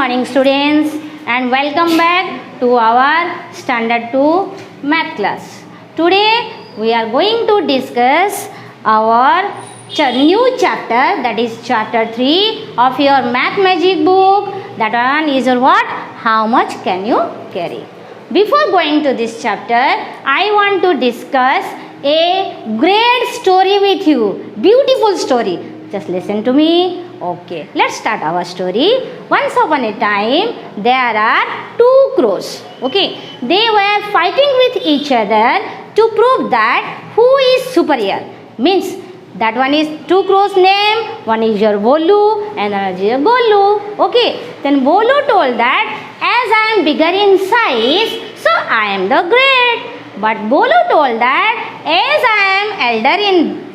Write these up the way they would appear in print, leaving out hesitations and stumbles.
morning students, and welcome back to our standard 2 math class. Today we are going to discuss our new chapter, that is chapter 3 of your math magic book. That one is what? How much can you carry? Before going to this chapter, I want to discuss a great story with you. Beautiful story. Just listen to me. Okay, let's start our story. Once upon a time, there are two crows. Okay, they were fighting with each other to prove that who is superior. Means that one is two crows name, one is your Bolu and another is your Golu. Okay, then Bolu told that as I am bigger in size, so I am the great. But Bolu told that as I am elder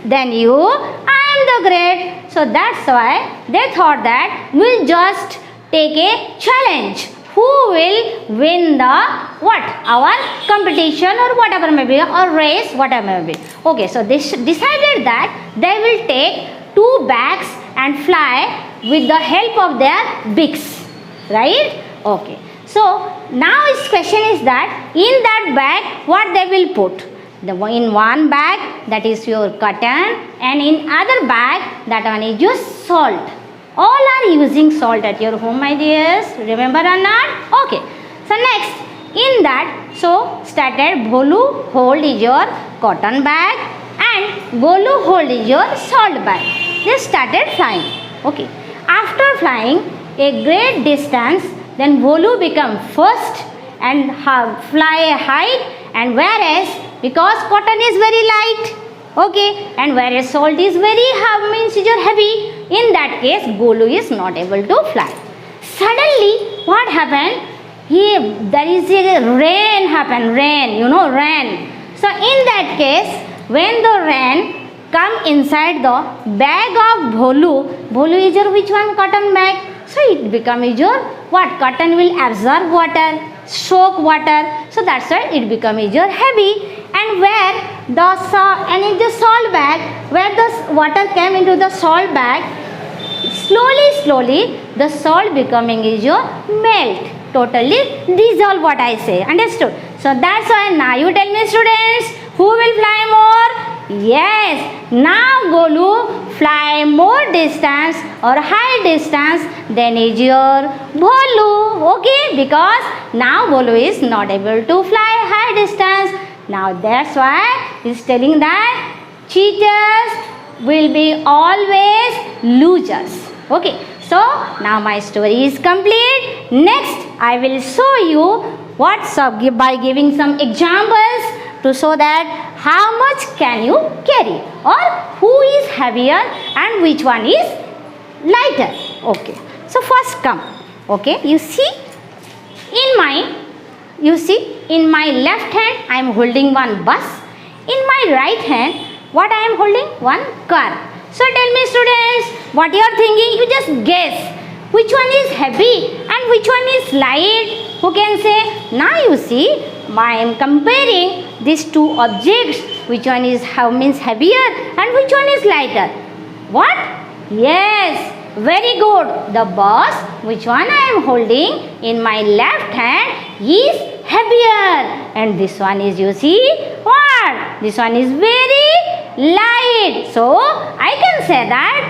than you, I am the great. So that's why they thought that we'll just take a challenge. Who will win the what? Our competition or whatever may be, or race, whatever may be. Okay, so they decided that they will take two bags and fly with the help of their beaks. Right? Okay. So now his question is that in that bag what they will put? In one bag that is your cotton, and in other bag that one is your salt. All are using salt at your home, my dears. Remember or not? Okay. So next, in that, so started Bolu hold is your cotton bag and Golu hold is your salt bag. They started flying. Okay. After flying a great distance, then Bolu become first and fly high, and whereas because cotton is very light, okay, and whereas salt is very means is heavy, in that case Golu is not able to fly. Suddenly what happened? There is a rain happened, rain. So in that case, when the rain come inside the bag of Bolu is your which one? Cotton bag. So it becomes your what? Cotton will absorb water, soak water. So that's why it becomes your heavy. And where the salt, and in the salt bag, where the water came into the salt bag, slowly the salt becoming is your melt, totally dissolve, what I say. Understood? So that's why now you tell me, students, who will fly more? Yes, now Golu fly more distance or high distance than is your Bolu. Okay, because now Bolu is not able to fly high distance. Now that's why he is telling that cheaters will be always losers. Okay, so now my story is complete. Next, I will show you what's up by giving some examples to show that how much can you carry, or who is heavier and which one is lighter. Okay, so first come. Okay, you see in my left hand I am holding one bus. In my right hand what I am holding? One car. So tell me, students, what you are thinking? You just guess which one is heavy and which one is light. Who can say? Now you see, I am comparing these two objects. Which one is means heavier and which one is lighter? What? Yes, very good. The bus, which one I am holding in my left hand, is heavier, and this one is, you see, what? This one is very light. So I can say that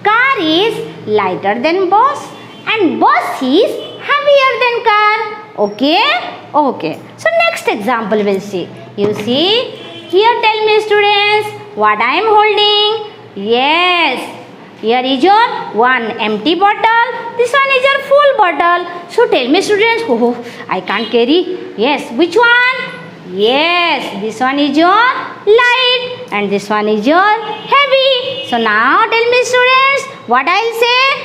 car is lighter than bus and bus is heavier than car. Okay. So next example we'll see. You see, here tell me, students, what I am holding? Yes, here is your one empty bottle. This one is your full bottle. So tell me, students, I can't carry. Yes, which one? Yes, this one is your light and this one is your heavy. So now tell me, students, what I'll say?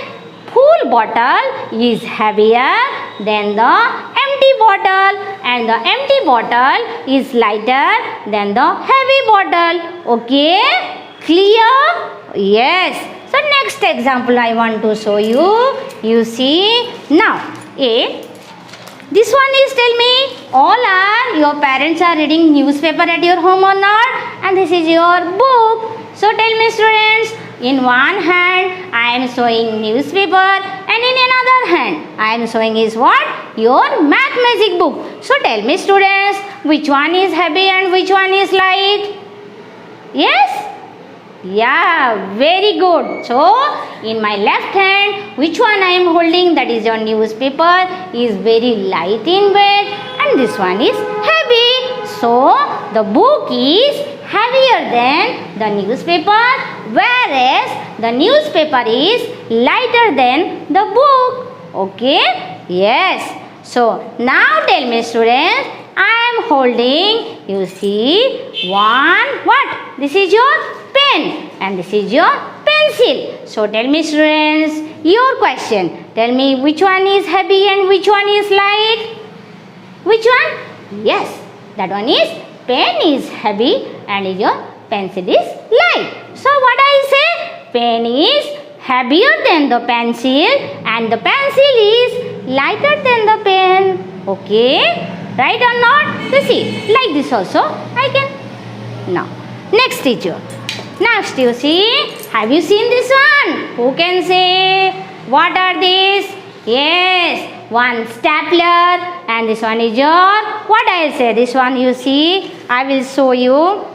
Full bottle is heavier than the empty bottle, and the empty bottle is lighter than the heavy bottle. Okay? Clear? Yes. So next example I want to show you. You see, now this one is, tell me, all are your parents are reading newspaper at your home or not? And this is your book. So tell me, students, in one hand I am showing newspaper and in another hand I am showing is what? Your math magic book. So tell me students, which one is heavy and which one is light? Yes? Yeah, very good. So in my left hand, which one I am holding, that is your newspaper, is very light in weight, and this one is heavy. So the book is heavier than the newspaper, whereas the newspaper is lighter than the book. Okay? Yes. So now tell me students, I am holding, you see, one, what? This is your pen and this is your pencil. So tell me students, your question. Tell me which one is heavy and which one is light? Which one? Yes, that one is pen is heavy and your pencil is light. So what I say? Pen is heavier than the pencil and the pencil is lighter than the pen. Okay? Right or not? You see, like this also I can. Now, next teacher. Next you see, have you seen this one? Who can say, what are these? Yes, one stapler and this one is your, what I say, this one you see, I will show you.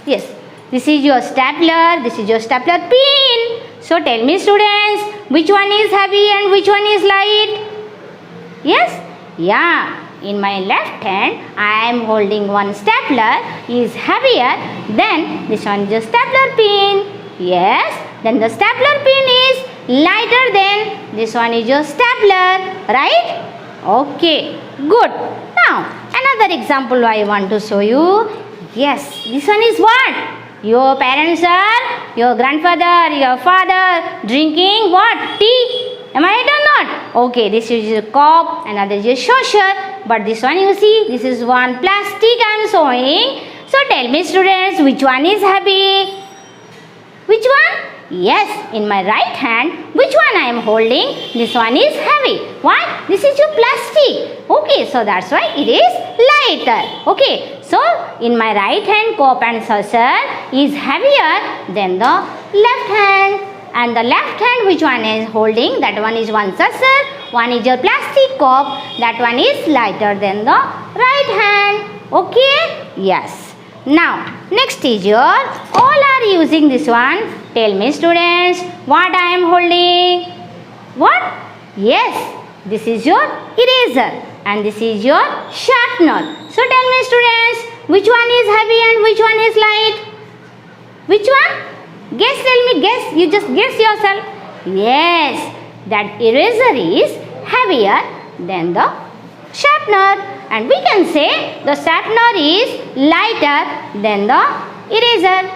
Yes, this is your stapler, this is your stapler pin. So tell me students, which one is heavy and which one is light? Yes? Yeah. In my left hand, I am holding one stapler is heavier than this one is your stapler pin. Yes. Then the stapler pin is lighter than this one is your stapler. Right? Okay. Good. Now, another example I want to show you. Yes. This one is what? Your parents are, your grandfather, your father drinking what? Tea. Am I right or not? Okay, this is your cup, another is your saucer. But this one you see, this is one plastic I am showing. So tell me students, which one is heavy? Which one? Yes, in my right hand, which one I am holding? This one is heavy. Why? This is your plastic. Okay, so that's why it is lighter. Okay, so in my right hand, cup and saucer is heavier than the left hand. And the left hand, which one is holding? That one is one saucer, one is your plastic cup. That one is lighter than the right hand. Okay? Yes. Now, next is your, all are using this one. Tell me students, what I am holding? What? Yes, this is your eraser and this is your sharpener. So tell me students, which one is heavy and which one is light? Which one? Guess, tell me, guess. You just guess yourself. Yes, that eraser is heavier than the sharpener. And we can say the sharpener is lighter than the eraser.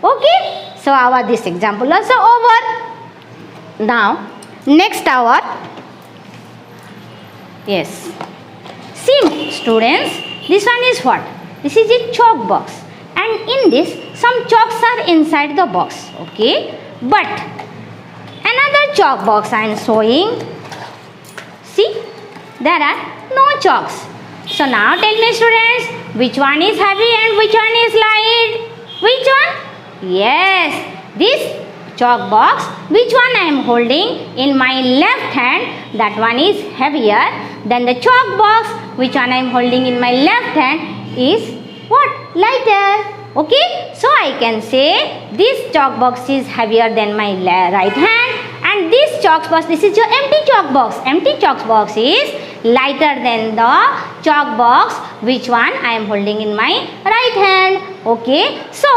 Okay? So our this example also over. Now, next our, yes. See students, this one is what? This is a chalk box. And in this, some chalks are inside the box. Okay? But another chalk box I am showing. See, there are no chalks. So now tell me students, which one is heavy and which one is light? Which one? Yes, this chalk box, which one I am holding in my left hand, that one is heavier than the chalk box, which one I am holding in my left hand is what? Lighter. Okay, so I can say this chalk box is heavier than my right hand and this chalk box, this is your empty chalk box. Empty chalk box is lighter than the chalk box which one I am holding in my right hand. Okay, so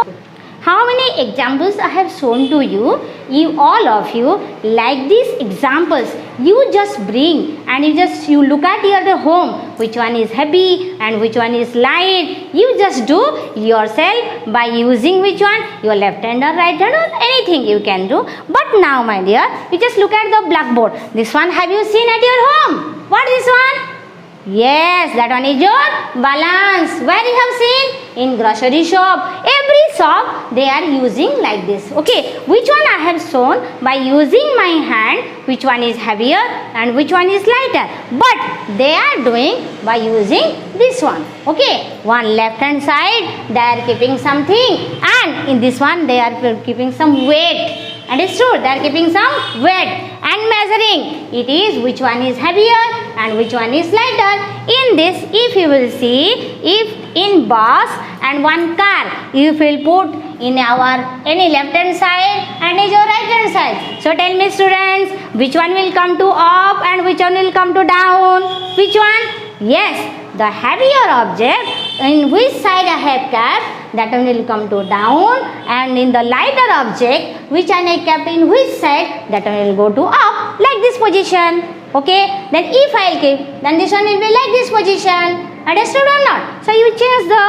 how many examples I have shown to you? You all of you like these examples. You just bring and you look at your home. Which one is heavy and which one is light. You just do yourself by using which one? Your left hand or right hand or anything you can do. But now my dear, you just look at the blackboard. This one have you seen at your home? What is this one? Yes, that one is your balance. Where you have seen? In grocery shop. Every shop they are using like this. Okay, which one I have shown by using my hand, which one is heavier and which one is lighter. But they are doing by using this one. Okay, one left hand side they are keeping something and in this one they are keeping some weight. and it's true they are keeping some weight and measuring it is which one is heavier and which one is lighter. In this, if you will see, if in bus and one car, if you will put in our any left hand side and is your right hand side. So tell me students, which one will come to up and which one will come to down? Which one? Yes, the heavier object in which side I have kept, that one will come to down, and in the lighter object which I have kept in which side, that one will go to up, like this position. Okay, then if I keep, then this one will be like this position. Understood or not? So you change the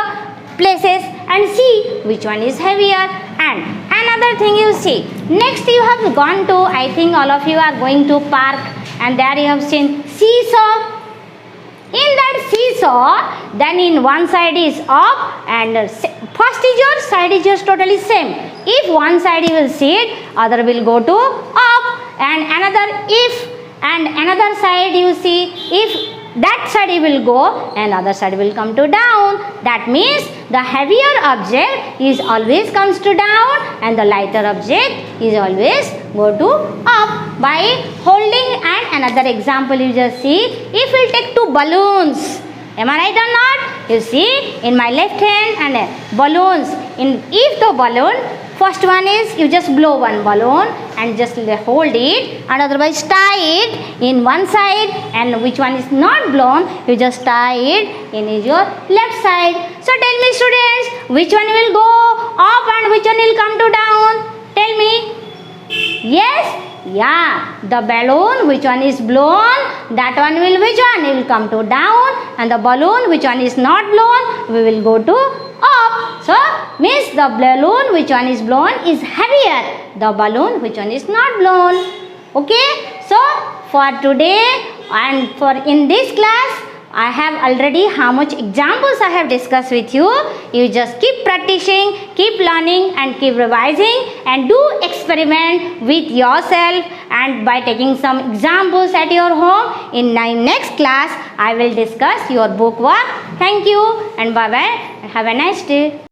places and see which one is heavier. And another thing you see, next you have gone to, I think all of you are going to park, and there you have seen seesaw. In that seesaw, then in one side is up and first is your side is just totally same. If one side you will sit, other will go to up, and another side you see, if that side you will go and other side will come to down. That means the heavier object is always comes to down and the lighter object is always go to up. By holding, and another example you just see, if we take two balloons, am I right or not? You see in my left hand and balloons, if the balloon, first one is you just blow one balloon and just hold it, and otherwise tie it in one side, and which one is not blown, you just tie it in your left side. So tell me students, which one will go up and which one will come to down? Tell me. Yes? Yeah, the balloon which one is blown, that one will which one will come to down, and the balloon which one is not blown, we will go to up. So means the balloon which one is blown is heavier, the balloon which one is not blown. Okay, so for today and for in this class, I have already how much examples I have discussed with you. You just keep practicing, keep learning and keep revising, and do experiment with yourself, and by taking some examples at your home. In my next class, I will discuss your book work. Thank you and bye bye. Have a nice day.